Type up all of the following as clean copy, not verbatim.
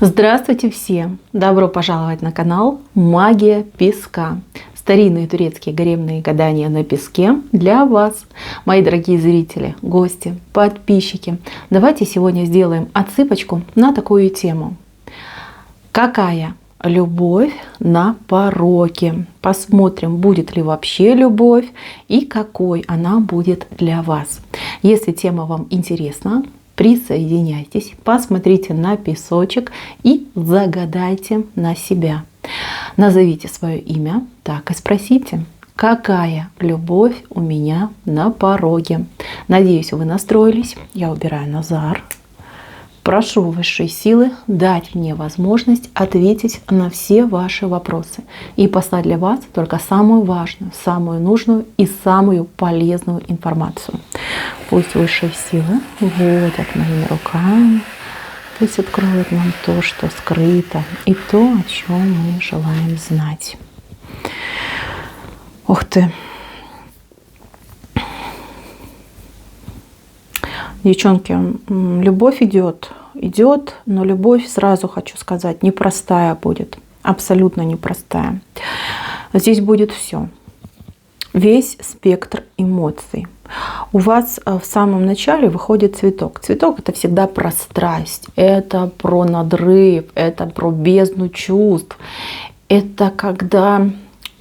Здравствуйте все! Добро пожаловать на канал Магия Песка. Старинные турецкие гаремные гадания на песке для вас, мои дорогие зрители, гости, подписчики. Давайте сегодня сделаем отсыпочку на такую тему. Какая любовь на пороге? Посмотрим, будет ли вообще любовь и какой она будет для вас. Если тема вам интересна, присоединяйтесь, посмотрите на песочек и загадайте на себя. Назовите свое имя, так и спросите, какая любовь у меня на пороге. Надеюсь, вы настроились. Я убираю Назар. Прошу высшие силы дать мне возможность ответить на все ваши вопросы и послать для вас только самую важную, самую нужную и самую полезную информацию. Пусть высшие силы вводят моими руками, пусть откроют нам то, что скрыто, и то, о чем мы желаем знать. Ух ты! Девчонки, любовь идет, но любовь, сразу хочу сказать, непростая будет, абсолютно непростая. Здесь будет все, весь спектр эмоций. У вас в самом начале выходит цветок. Цветок — это всегда про страсть, это про надрыв, это про бездну чувств. Это когда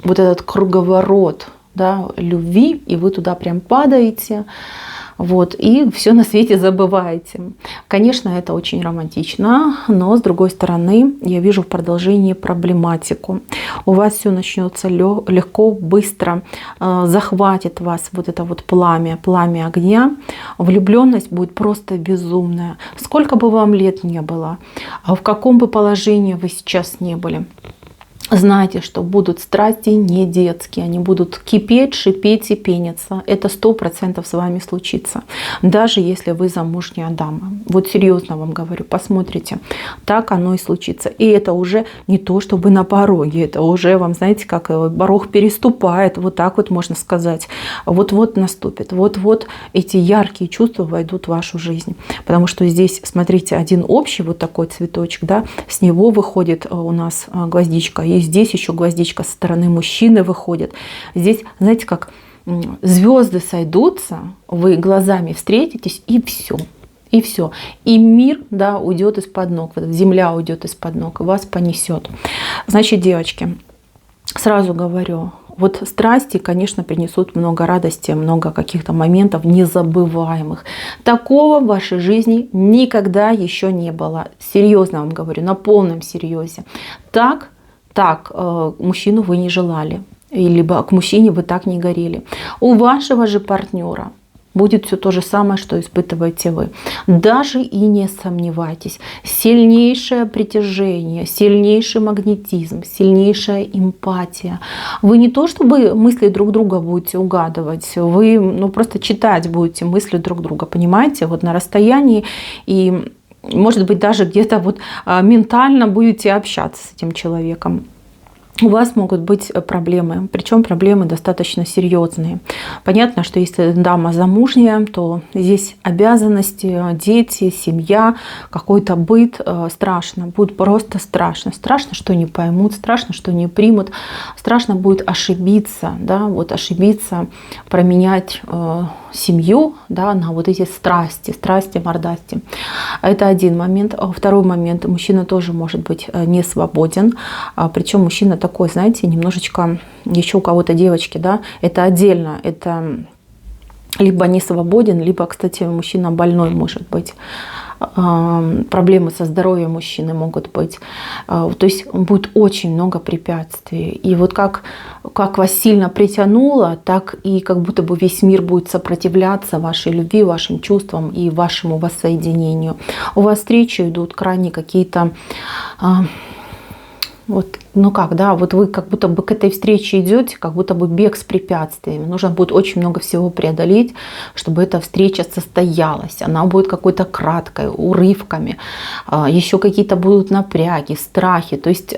вот этот круговорот, да, любви, и вы туда прям падаете. Вот, и все на свете забываете. Конечно, это очень романтично, но с другой стороны, я вижу в продолжении проблематику. У вас все начнется легко, быстро, захватит вас вот это вот пламя огня. Влюбленность будет просто безумная. Сколько бы вам лет не было, в каком бы положении вы сейчас не были, знайте, что будут страсти не детские, они будут кипеть, шипеть и пениться. Это 100% с вами случится, даже если вы замужняя дама. Вот серьезно вам говорю, посмотрите, так оно и случится. И это уже не то, чтобы на пороге, это уже вам, знаете, как порог переступает, вот так вот можно сказать. Вот-вот наступит, вот-вот эти яркие чувства войдут в вашу жизнь. Потому что здесь, смотрите, один общий вот такой цветочек, да, с него выходит у нас гвоздичка. И здесь еще гвоздичка со стороны мужчины выходит. Здесь, знаете, как звезды сойдутся, вы глазами встретитесь, и все. И все. И мир, да, уйдет из-под ног, земля уйдет из-под ног, и вас понесет. Значит, девочки, сразу говорю, вот страсти, конечно, принесут много радости, много каких-то моментов незабываемых. Такого в вашей жизни никогда еще не было. Серьезно вам говорю, на полном серьезе. Так мужчину вы не желали, либо к мужчине вы так не горели. У вашего же партнера будет все то же самое, что испытываете вы. Даже и не сомневайтесь. Сильнейшее притяжение, сильнейший магнетизм, сильнейшая эмпатия. Вы не то чтобы мысли друг друга будете угадывать, вы просто читать будете мысли друг друга, понимаете? Вот на расстоянии, и может быть даже где-то вот ментально будете общаться с этим человеком. У вас могут быть проблемы, причем проблемы достаточно серьезные. Понятно, что если дама замужняя, то здесь обязанности, дети, семья, какой-то быт, страшно, будет просто страшно. Страшно, что не поймут, страшно, что не примут, страшно будет ошибиться, да, вот ошибиться, променять семью, да, на вот эти страсти, мордасти. Это один момент. Второй момент, мужчина тоже может быть не свободен, причем мужчина такой, знаете, немножечко, еще у кого-то девочки, да, это отдельно, это либо не свободен, либо, кстати, мужчина больной может быть. Проблемы со здоровьем мужчины могут быть. То есть будет очень много препятствий. И вот как вас сильно притянуло, так и как будто бы весь мир будет сопротивляться вашей любви, вашим чувствам и вашему воссоединению. У вас встречи идут крайне какие-то... Вот, вот вы как будто бы к этой встрече идете, как будто бы бег с препятствиями. Нужно будет очень много всего преодолеть, чтобы эта встреча состоялась. Она будет какой-то краткой, урывками. Еще какие-то будут напряги, страхи. То есть,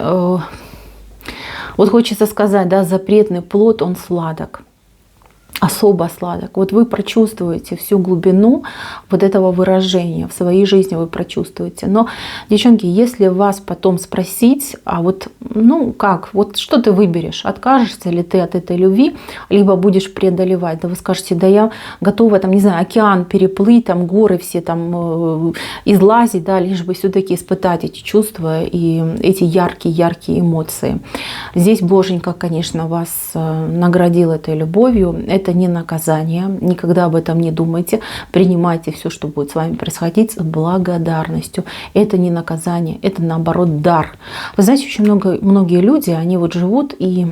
вот хочется сказать, да, запретный плод, он сладок. особо сладок. Вот вы прочувствуете всю глубину вот этого выражения в своей жизни, вы прочувствуете. Но, девчонки, если вас потом спросить, а вот, ну как, вот что ты выберешь? Откажешься ли ты от этой любви, либо будешь преодолевать? Да вы скажете, да я готова, там, не знаю, океан переплыть, там, горы все там излазить, да, лишь бы все-таки испытать эти чувства и эти яркие эмоции. Здесь Боженька, конечно, вас наградил этой любовью. Это не наказание, никогда об этом не думайте. Принимайте все, что будет с вами происходить, с благодарностью. Это не наказание, это наоборот дар. Вы знаете, очень многие люди, они вот живут и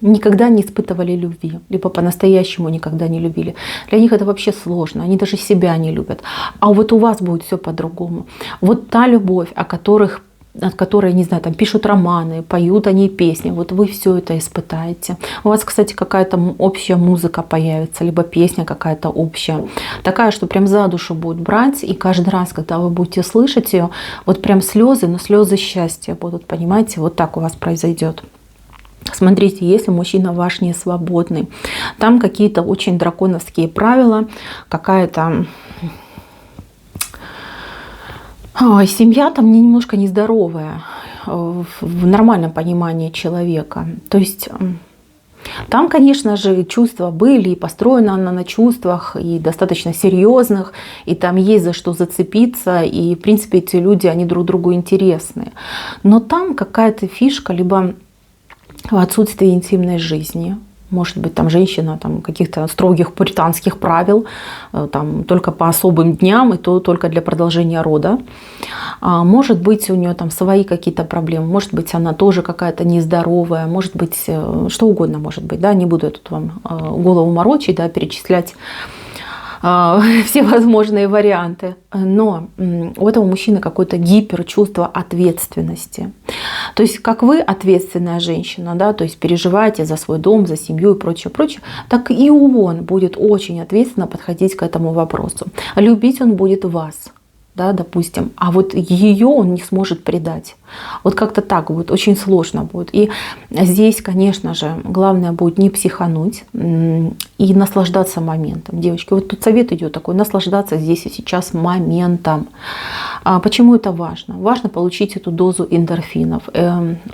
никогда не испытывали любви, либо по-настоящему никогда не любили. Для них это вообще сложно, они даже себя не любят. А вот у вас будет все по-другому. Вот та любовь, от которой, не знаю, там пишут романы, поют они песни, вот вы все это испытаете. У вас, кстати, какая-то общая музыка появится, либо песня какая-то общая, такая, что прям за душу будет брать, и каждый раз, когда вы будете слышать ее, вот прям слезы, но слезы счастья будут, понимаете, вот так у вас произойдет. Смотрите, если мужчина ваш не свободный, там какие-то очень драконовские правила, какая-то семья там немножко нездоровая в нормальном понимании человека. То есть там, конечно же, чувства были, и построена она на чувствах, и достаточно серьезных, и там есть за что зацепиться, и, в принципе, эти люди, они друг другу интересны. Но там какая-то фишка, либо отсутствие интимной жизни. Может быть, там женщина там, каких-то строгих пуританских правил, там, только по особым дням, и то только для продолжения рода. Может быть, у нее там свои какие-то проблемы, может быть, она тоже какая-то нездоровая, может быть, что угодно может быть. Да? Не буду я тут вам голову морочить, да, перечислять все возможные варианты. Но у этого мужчины какое-то гиперчувство ответственности. То есть, как вы ответственная женщина, да, то есть переживаете за свой дом, за семью и прочее, так и он будет очень ответственно подходить к этому вопросу. Любить он будет вас. Да, допустим, а вот ее он не сможет предать. Вот как-то так будет, очень сложно будет. И здесь, конечно же, главное будет не психануть и наслаждаться моментом. Девочки, вот тут совет идет такой, наслаждаться здесь и сейчас моментом. Почему это важно? Важно получить эту дозу эндорфинов,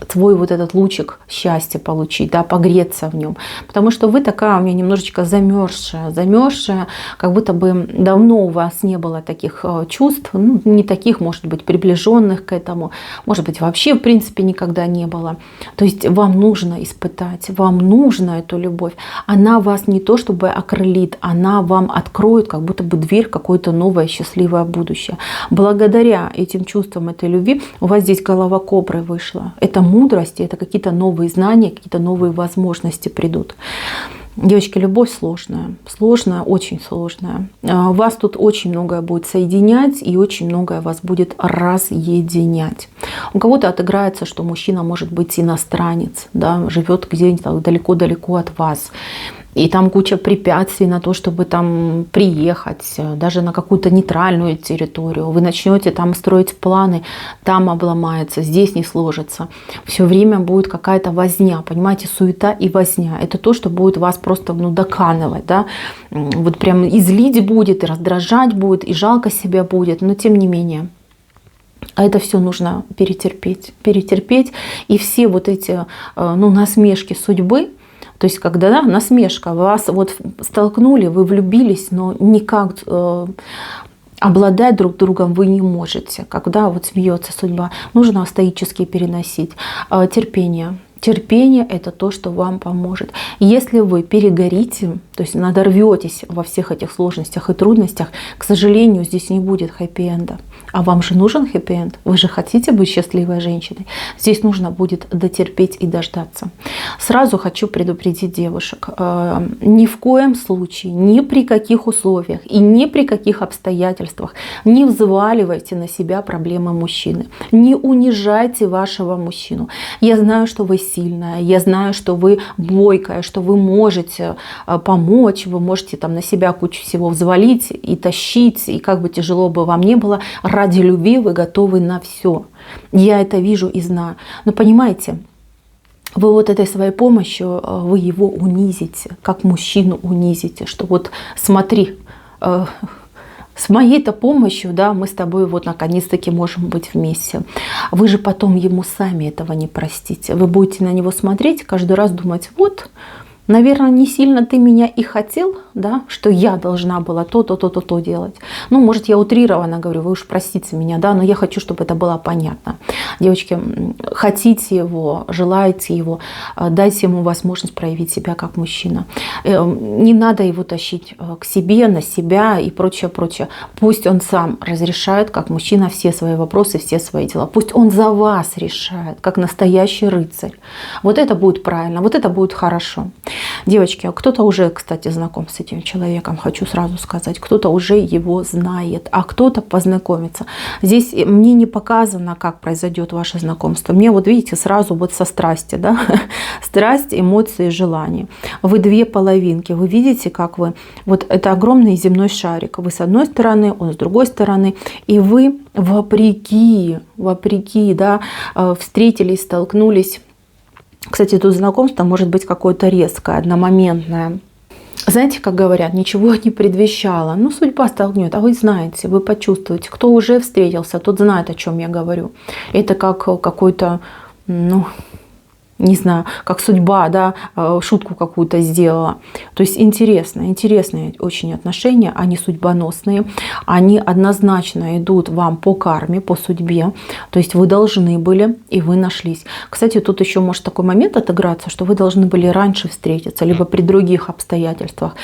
свой вот этот лучик счастья получить, да, погреться в нем. Потому что вы такая у меня немножечко замерзшая, как будто бы давно у вас не было таких чувств, ну, не таких, может быть, приближенных к этому, может быть, вообще, в принципе, никогда не было. То есть вам нужно испытать, вам нужна эту любовь. Она вас не то чтобы окрылит, она вам откроет как будто бы дверь в какое-то новое счастливое будущее. Благодаря этим чувствам этой любви у вас здесь голова кобры вышла. Это мудрость, это какие-то новые знания, какие-то новые возможности придут. Девочки, любовь сложная, очень сложная. Вас тут очень многое будет соединять и очень многое вас будет разъединять. У кого-то отыграется, что мужчина может быть иностранец, да, живет где-нибудь далеко-далеко от вас. И там куча препятствий на то, чтобы там приехать, даже на какую-то нейтральную территорию. Вы начнете там строить планы, там обломается, здесь не сложится. Все время будет какая-то возня, понимаете, суета и возня. Это то, что будет вас просто доканывать, да? Вот прям и злить будет, и раздражать будет, и жалко себя будет, но тем не менее. А это все нужно перетерпеть. И все вот эти насмешки судьбы, то есть, когда да, насмешка, вас вот столкнули, вы влюбились, но никак обладать друг другом вы не можете. Когда вот смеется судьба, нужно стоически переносить. Терпение. Терпение – это то, что вам поможет. Если вы перегорите, то есть надорветесь во всех этих сложностях и трудностях, к сожалению, здесь не будет хэппи-энда. А вам же нужен хэппи-энд? Вы же хотите быть счастливой женщиной? Здесь нужно будет дотерпеть и дождаться. Сразу хочу предупредить девушек. Ни в коем случае, ни при каких условиях и ни при каких обстоятельствах не взваливайте на себя проблемы мужчины. Не унижайте вашего мужчину. Я знаю, что вы сильная, я знаю, что вы бойкая, что вы можете помочь, вы можете там на себя кучу всего взвалить и тащить, и как бы тяжело бы вам не было, ради любви вы готовы на все. Я это вижу и знаю. Но понимаете, вы вот этой своей помощью, вы его унизите, как мужчину унизите, что вот смотри, с моей-то помощью, да, мы с тобой вот наконец-таки можем быть вместе. Вы же потом ему сами этого не простите. Вы будете на него смотреть, каждый раз думать, вот, наверное, не сильно ты меня и хотел, да, что я должна была то делать. Ну, может, я утрированно говорю, вы уж простите меня, да, но я хочу, чтобы это было понятно. Девочки, хотите его, желаете его, дайте ему возможность проявить себя как мужчина. Не надо его тащить к себе, на себя и прочее, прочее. Пусть он сам разрешает, как мужчина, все свои вопросы, все свои дела. Пусть он за вас решает, как настоящий рыцарь. Вот это будет правильно, вот это будет хорошо. Девочки, кто-то уже, кстати, знаком с этим человеком, хочу сразу сказать, кто-то уже его знает, а кто-то познакомится. Здесь мне не показано, как произойдет ваше знакомство. Мне вот видите, сразу вот со страсти, да, страсть, эмоции, желания. Вы две половинки, вы видите, как вы, вот это огромный земной шарик. Вы с одной стороны, он с другой стороны, и вы вопреки, да, встретились, столкнулись. Кстати, тут знакомство может быть какое-то резкое, одномоментное. Знаете, как говорят, ничего не предвещало. Ну, судьба столкнет, а вы знаете, вы почувствуете. Кто уже встретился, тот знает, о чем я говорю. Это как какой-то, ну, не знаю, как судьба, да, шутку какую-то сделала. То есть интересные очень отношения, они судьбоносные, они однозначно идут вам по карме, по судьбе. То есть вы должны были, и вы нашлись. Кстати, тут еще может такой момент отыграться, что вы должны были раньше встретиться, либо при других обстоятельствах.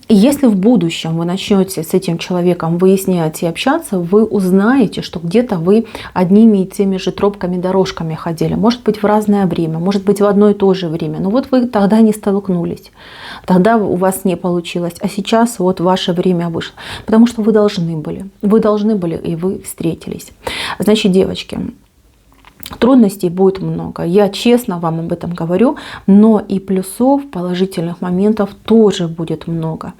И если в будущем вы начнете с этим человеком выяснять и общаться, вы узнаете, что где-то вы одними и теми же тропками, дорожками ходили. Может быть, в разное время, может быть, в одно и то же время. Но вот вы тогда не столкнулись. Тогда у вас не получилось. А сейчас вот ваше время вышло. Потому что вы должны были. Вы должны были, и вы встретились. Значит, девочки, трудностей будет много. Я честно вам об этом говорю, но и плюсов, положительных моментов тоже будет много.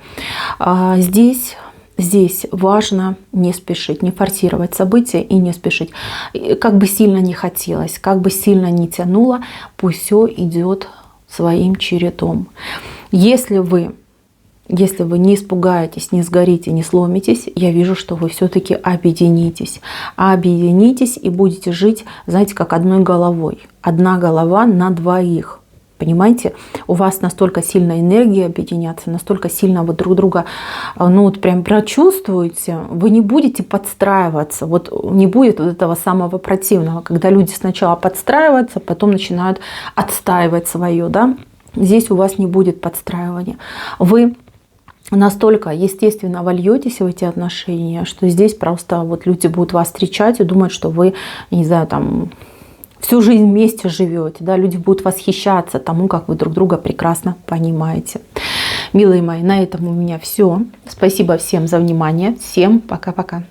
Здесь важно не спешить, не форсировать события и не спешить. Как бы сильно не хотелось, как бы сильно не тянуло, пусть все идет своим чередом. Если вы не испугаетесь, не сгорите, не сломитесь, я вижу, что вы все-таки объединитесь. Объединитесь и будете жить, знаете, как одной головой. Одна голова на двоих. Понимаете, у вас настолько сильная энергия объединяться, настолько сильно вы друг друга, ну вот прям прочувствуете, вы не будете подстраиваться, вот не будет вот этого самого противного, когда люди сначала подстраиваются, потом начинают отстаивать свое, да, здесь у вас не будет подстраивания. Вы настолько естественно вольетесь в эти отношения, что здесь просто вот люди будут вас встречать и думать, что вы, не знаю, там, всю жизнь вместе живете, да, люди будут восхищаться тому, как вы друг друга прекрасно понимаете. Милые мои, на этом у меня все. Спасибо всем за внимание. Всем пока-пока.